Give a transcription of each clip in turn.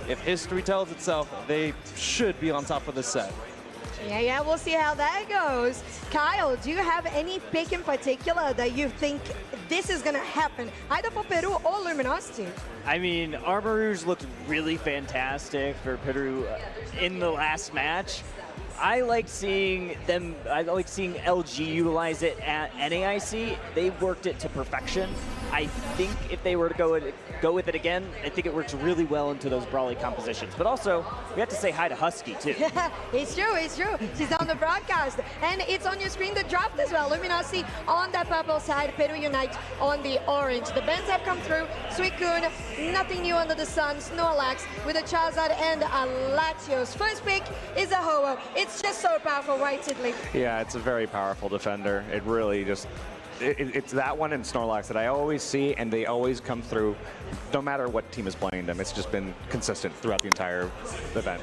if history tells itself, they should be on top of the set. Yeah, we'll see how that goes. Kyle, do you have any pick in particular that you think this is going to happen, either for Peru or Luminosity? I mean, Armor Rouge looked really fantastic for Peru in the last match. I like seeing LG utilize it at NAIC. They worked it to perfection. I think if they were to go with it again, I think it works really well into those brawly compositions. But also, we have to say hi to Husky, too. It's true. She's on the broadcast. And it's on your screen, the draft as well. Luminosity on the purple side, Peru Unite on the orange. The bans have come through. Suicune, nothing new under the sun. Snorlax with a Charizard and a Latios. First pick is a Ho-Oh. It's just so powerful, right, Tidley? Yeah, it's a very powerful defender. It really just... It's that one and Snorlax that I always see, and they always come through, no matter what team is playing them. It's just been consistent throughout the entire event.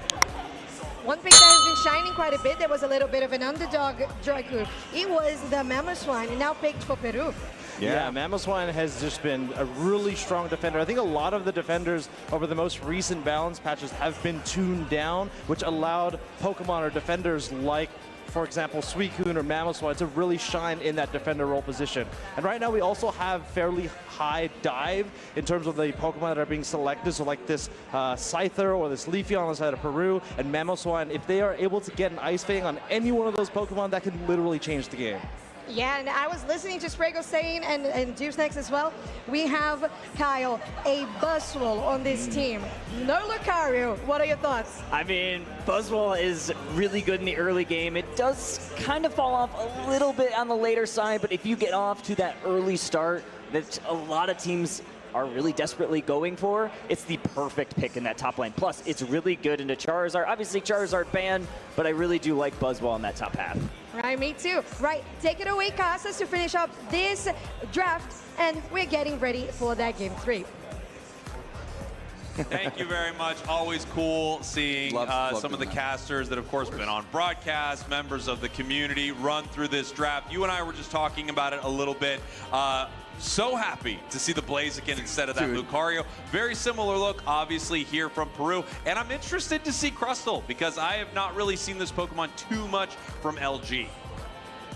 One pick that has been shining quite a bit, there was a little bit of an underdog, Draku. It was the Mamoswine, now picked for Peru. Yeah, Mamoswine has just been a really strong defender. I think a lot of the defenders over the most recent balance patches have been tuned down, which allowed Pokemon or defenders like, for example, Suicune or Mamoswine to really shine in that defender role position. And right now we also have fairly high dive in terms of the Pokemon that are being selected. So like this Scyther or this Leafeon on the side of Peru and Mamoswine, if they are able to get an Ice Fang on any one of those Pokemon, that can literally change the game. Yeah, and I was listening to Sprago saying, and Deuce Next as well, we have, Kyle, a Buzzwole on this team. No Lucario. What are your thoughts? I mean, Buzzwole is really good in the early game. It does kind of fall off a little bit on the later side, but if you get off to that early start that a lot of teams are really desperately going for, it's the perfect pick in that top lane. Plus, it's really good into Charizard. Obviously, Charizard banned, but I really do like Buzzwole on that top half. Right, me too. Right, take it away, Casas, to finish up this draft, and we're getting ready for that game 3. Thank you very much. Always cool seeing some of the casters that, of course, been on broadcast, members of the community run through this draft. You and I were just talking about it a little bit. So happy to see the Blaziken instead of that Lucario. Very similar look, obviously, here from Peru. And I'm interested to see Crustle, because I have not really seen this Pokemon too much from LG.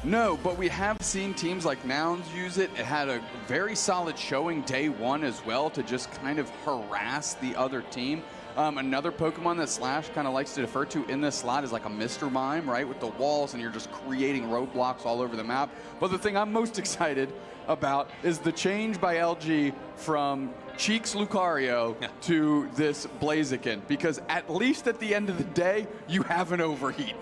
No, but we have seen teams like Nouns use it. It had a very solid showing day one as well to just kind of harass the other team. Another Pokemon that Slash kind of likes to defer to in this slot is like a Mr. Mime, right? With the walls, and you're just creating roadblocks all over the map. But the thing I'm most excited about is the change by LG from Cheeks Lucario to this Blaziken, because at least at the end of the day, you have an overheat.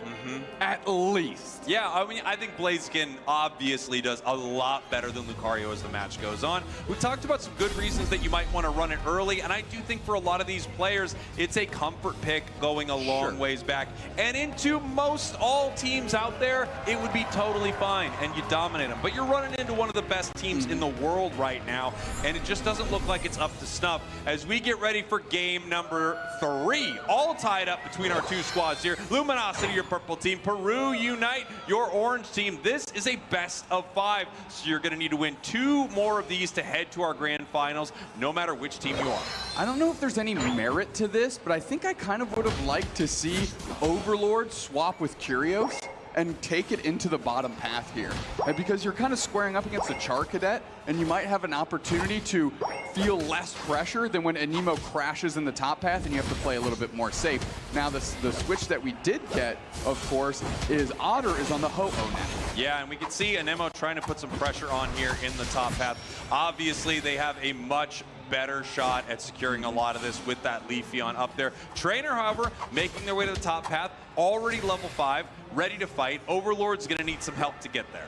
At least. Yeah, I mean, I think Blaziken obviously does a lot better than Lucario as the match goes on. We've talked about some good reasons that you might want to run it early, and I do think for a lot of these players, it's a comfort pick going a long ways back. And into most all teams out there, it would be totally fine, and you dominate them. But you're running into one of the best teams in the world right now, and it just doesn't look like it's up to snuff as we get ready for game number 3. All tied up between our two squads here. Luminosity, your purple team. Peru Unite, your orange team. This is a best of 5, so you're going to need to win 2 more of these to head to our grand finals, no matter which team you are. I don't know if there's any merit to this, but I think I kind of would have liked to see Overlord swap with Curios and take it into the bottom path here. And because you're kind of squaring up against the Char Cadet, and you might have an opportunity to feel less pressure than when Anemo crashes in the top path and you have to play a little bit more safe. Now the switch that we did get, of course, is Otter is on the Ho-Oh now. Yeah, and we can see Anemo trying to put some pressure on here in the top path. Obviously, they have a much better shot at securing a lot of this with that Leafeon up there. Trainer, however, making their way to the top path, already level 5, ready to fight. Overlord's going to need some help to get there.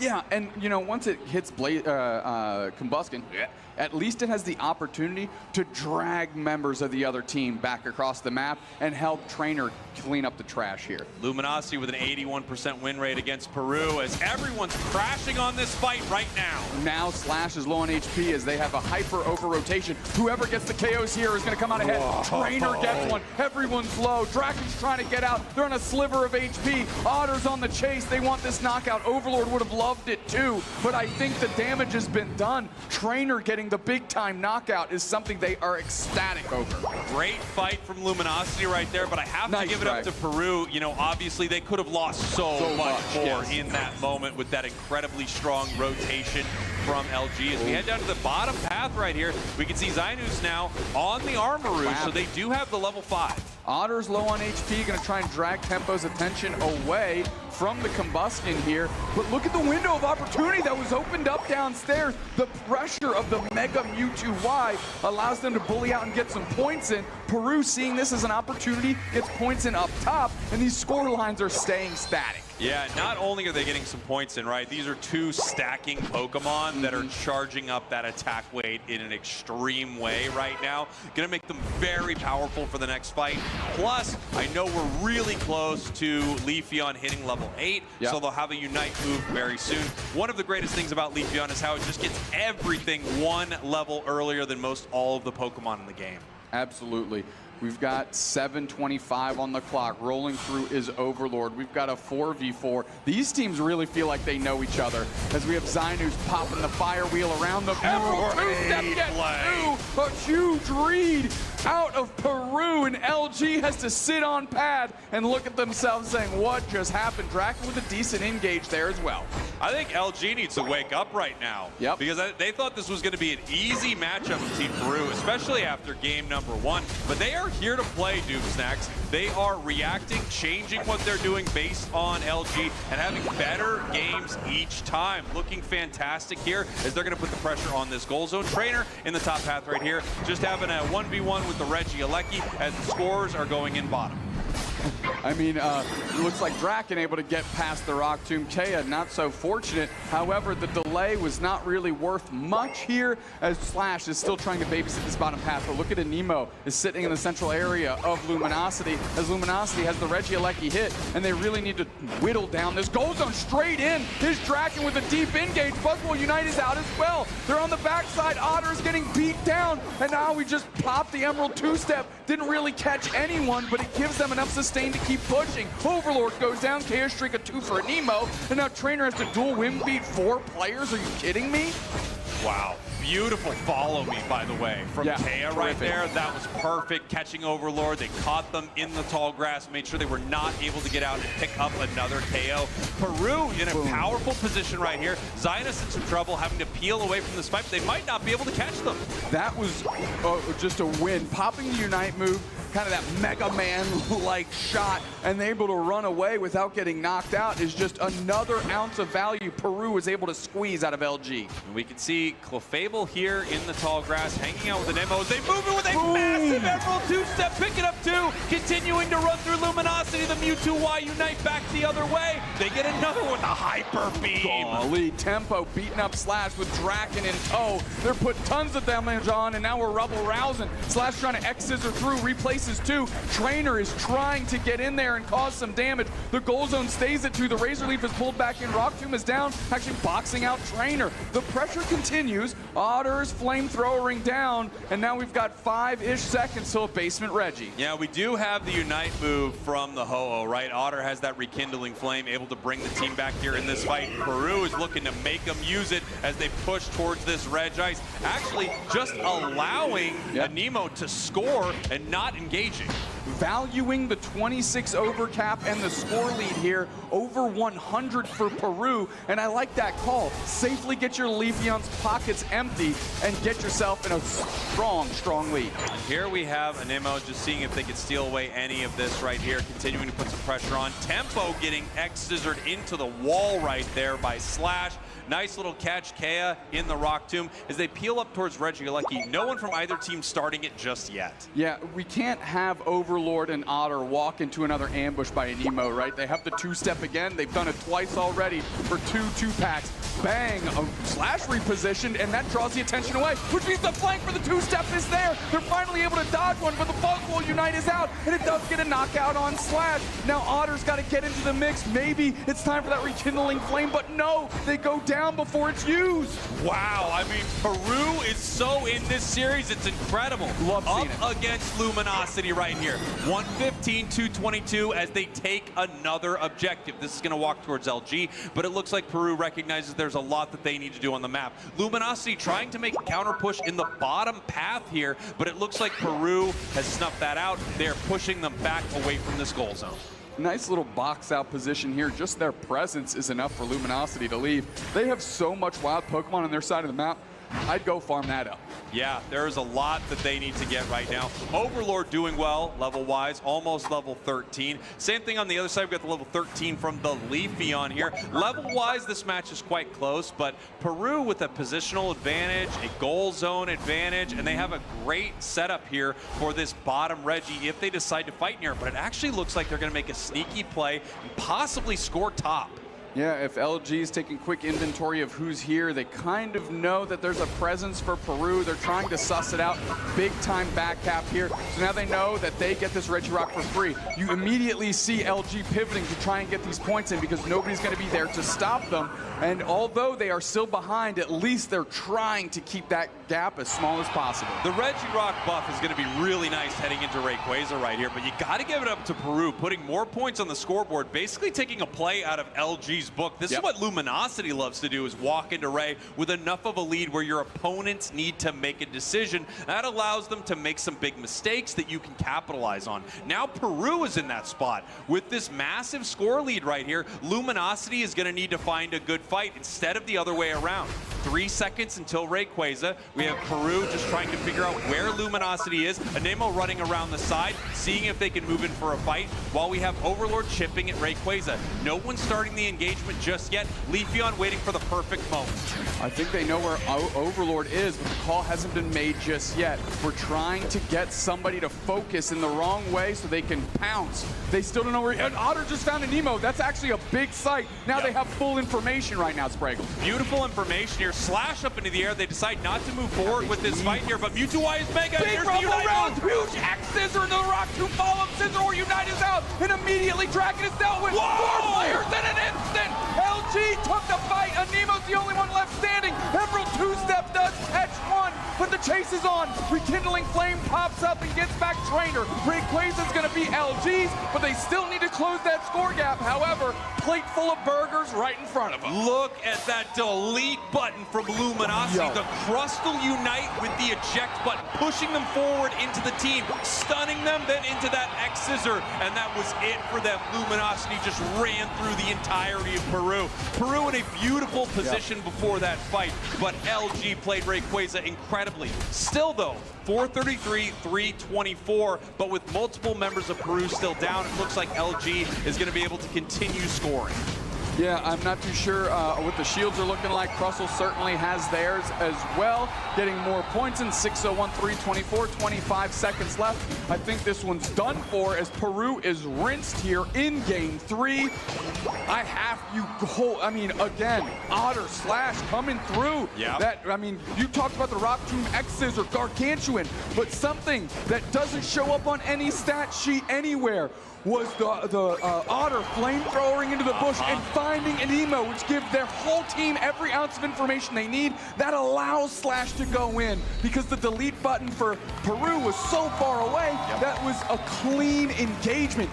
Yeah, and you know, once it hits Combustion, at least it has the opportunity to drag members of the other team back across the map and help Trainer clean up the trash here. Luminosity with an 81% win rate against Peru as everyone's crashing on this fight right now. Now Slash is low on HP as they have a hyper over-rotation. Whoever gets the KOs here is going to come out ahead. Whoa. Trainer gets one. Everyone's low. Draken's trying to get out. They're on a sliver of HP. Otter's on the chase. They want this knockout. Overlord would have loved it too, but I think the damage has been done. Trainer getting the big-time knockout is something they are ecstatic over. Great fight from Luminosity right there, but I have to give it up to Peru. You know, obviously they could have lost so much more in that moment with that incredibly strong rotation from LG. As we head down to the bottom path right here, we can see Zynus now on the Armor Rouge, so they do have the level 5. Otter's low on HP, going to try and drag Tempo's attention away from the combustion here. But look at the window of opportunity that was opened up downstairs. The pressure of the Mega Mewtwo Y allows them to bully out and get some points in. Peru, seeing this as an opportunity, gets points in up top, and these score lines are staying static. Yeah, not only are they getting some points in, right? These are two stacking Pokemon that are charging up that attack weight in an extreme way right now. Gonna make them very powerful for the next fight. Plus, I know we're really close to Leafeon hitting level 8, so they'll have a Unite move very soon. One of the greatest things about Leafeon is how it just gets everything one level earlier than most all of the Pokemon in the game. Absolutely. We've got 7:25 on the clock. Rolling through is Overlord. We've got a 4v4. These teams really feel like they know each other as we have Zynus popping the fire wheel around them. Emerald two-step gets two. A huge read out of Peru, and LG has to sit on pad and look at themselves saying, what just happened? Draken with a decent engage there as well. I think LG needs to wake up right now. Because they thought this was going to be an easy matchup with Team Peru, especially after game number 1. But they are here to play, Doom Snacks. They are reacting, changing what they're doing based on LG, and having better games each time. Looking fantastic here as they're going to put the pressure on this goal zone trainer in the top path right here. Just having a 1v1 with the Regieleki as the scores are going in bottom. I mean, it looks like Draken able to get past the Rock Tomb. Kea not so fortunate. However, the delay was not really worth much here as Slash is still trying to babysit this bottom path. But look at Anemo is sitting in the central area of Luminosity as Luminosity has the Regieleki hit, and they really need to whittle down this goal zone straight in. Here's Draken with a deep engage. Buzzwole Unite is out as well. They're on the backside. Otter's getting beat down, and now we just popped the Emerald two-step. Didn't really catch anyone, but it gives them enough sustain to keep pushing. Overlord goes down. Chaos Streak a 2 for Anemo, and now Trainer has to dual win beat 4 players. Are you kidding me? Wow. Beautiful follow me, by the way, from Kea right there. That was perfect. Catching Overlord. They caught them in the tall grass, made sure they were not able to get out and pick up another KO. Peru in a powerful position right here. Zynus in some trouble, having to peel away from the spike. They might not be able to catch them. That was just a win. Popping the Unite move, kind of that Mega Man-like shot, and able to run away without getting knocked out is just another ounce of value Peru was able to squeeze out of LG. And we can see Clefable here in the tall grass, hanging out with Anemo as they move in with a massive Emerald two-step, picking up 2, continuing to run through Luminosity. The Mewtwo Y Unite back the other way. They get another one, the Hyper Beam. Golly, Tempo beating up Slash with Draken in tow. They're putting tons of damage on, and now we're rubble rousing. Slash trying to X-Scissor through, replaces 2. Trainer is trying to get in there and cause some damage. The goal zone stays at 2. The Razor Leaf is pulled back in. Rock Tomb is down, actually boxing out Trainer. The pressure continues. Otter's flamethrowering down, and now we've got 5-ish seconds till a basement Reggie. Yeah, we do have the Unite move from the Ho-Oh, right? Otter has that rekindling flame, able to bring the team back here in this fight. Peru is looking to make them use it as they push towards this Regice, actually just allowing Anemo to score and not engaging. Valuing the 26 over cap and the score lead here, over 100 for Peru, and I like that call. Safely get your Leafeon's pockets empty and get yourself in a strong lead. And here we have Anemo just seeing if they can steal away any of this right here, continuing to put some pressure on. Tempo getting X-Scissored into the wall right there by Slash. Nice little catch, Kea in the Rock Tomb as they peel up towards Regieleki. No one from either team starting it just yet. Yeah, we can't have Overlord and Otter walk into another ambush by Anemo, right? They have the two-step again. They've done it twice already for 2 two-packs. Bang, Slash repositioned, and that draws the attention away, which means the flank for the two-step is there. They're finally able to dodge one, but the Buzzwole Unite is out, and it does get a knockout on Slash. Now Otter's got to get into the mix. Maybe it's time for that rekindling flame, but no, they go down before it's used. Wow, I mean, Peru is so in this series, it's incredible. Love seeing it. Up against Luminosity right here. 115-222 as they take another objective. This is going to walk towards LG, but it looks like Peru recognizes there's there's a lot that they need to do on the map. Luminosity trying to make a counter push in the bottom path here, but it looks like Peru has snuffed that out. They're pushing them back away from this goal zone. Nice little box out position here. Just their presence is enough for Luminosity to leave. They have so much wild Pokemon on their side of the map. I'd go farm that up. Yeah, there's a lot that they need to get right now. Overlord doing well level-wise, almost level 13. Same thing on the other side. We've got the level 13 from the Leafeon here. Level-wise, this match is quite close, but Peru with a positional advantage, a goal zone advantage, and they have a great setup here for this bottom Reggie if they decide to fight near it. But it actually looks like they're going to make a sneaky play and possibly score top. Yeah, if LG is taking quick inventory of who's here, they kind of know that there's a presence for Peru. They're trying to suss it out. Big time back cap here. So now they know that they get this Regirock for free. You immediately see LG pivoting to try and get these points in because nobody's going to be there to stop them. And although they are still behind, at least they're trying to keep that gap as small as possible. The Regirock buff is going to be really nice heading into Rayquaza right here, but you got to give it up to Peru, putting more points on the scoreboard, basically taking a play out of LG's book. This is what Luminosity loves to do, is walk into Ray with enough of a lead where your opponents need to make a decision. That allows them to make some big mistakes that you can capitalize on. Now Peru is in that spot. With this massive score lead right here, Luminosity is going to need to find a good fight instead of the other way around. 3 seconds until Rayquaza. We have Peru just trying to figure out where Luminosity is. Anemo running around the side, seeing if they can move in for a fight, while we have Overlord chipping at Rayquaza. No one's starting the engagement just yet. Leafeon waiting for the perfect moment. I think they know where Overlord is, but the call hasn't been made just yet. We're trying to get somebody to focus in the wrong way so they can pounce. They still don't know where. And Otter just found an Nemo. That's actually a big sight. Now they have full information right now, Sprague. Beautiful information here. Slash up into the air. They decide not to move forward with this fight here, but Mewtwo is mega. Big rumble round, huge X Scissor into the rock, 2 follow-up Scissor or Unite is out, and immediately Dragon is dealt with. 4 players in an instant. LG took the fight. Anemo's the only one left standing. Emerald 2-step does catch one, but the chase is on. Rekindling Flame pops up and gets back Trainer. Rayquaza's going to be LG's, but they still need to close that score gap. However, plate full of burgers right in front of them. Look at that delete button from Luminosity. The Crustal Unite with the eject button, pushing them forward into the team, stunning them, then into that X Scissor, and that was it for them. Luminosity just ran through the entirety of Peru. Peru in a beautiful position before that fight, but LG played Rayquaza incredibly. Still though, 433, 324, but with multiple members of Peru still down, it looks like LG is going to be able to continue scoring. Yeah, I'm not too sure what the shields are looking like. Crustle certainly has theirs as well, getting more points in 601, 324, 25 seconds left. I think this one's done for as Peru is rinsed here in game 3. I mean, again, Otter Slash coming through. Yeah. I mean, you talked about the Rock Tomb X Scissor, Gargantuan, but something that doesn't show up on any stat sheet anywhere was the Otter flamethrowing into the bush and finding an Emo, which gives their whole team every ounce of information they need. That allows Slash to go in because the delete button for Peru was so far away. That was a clean engagement.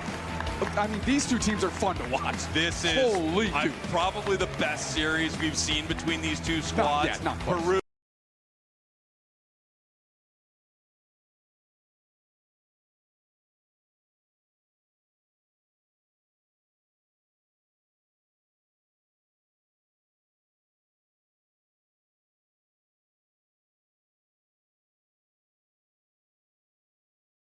I mean, these two teams are fun to watch. This is probably the best series we've seen between these two squads. Not close. Peru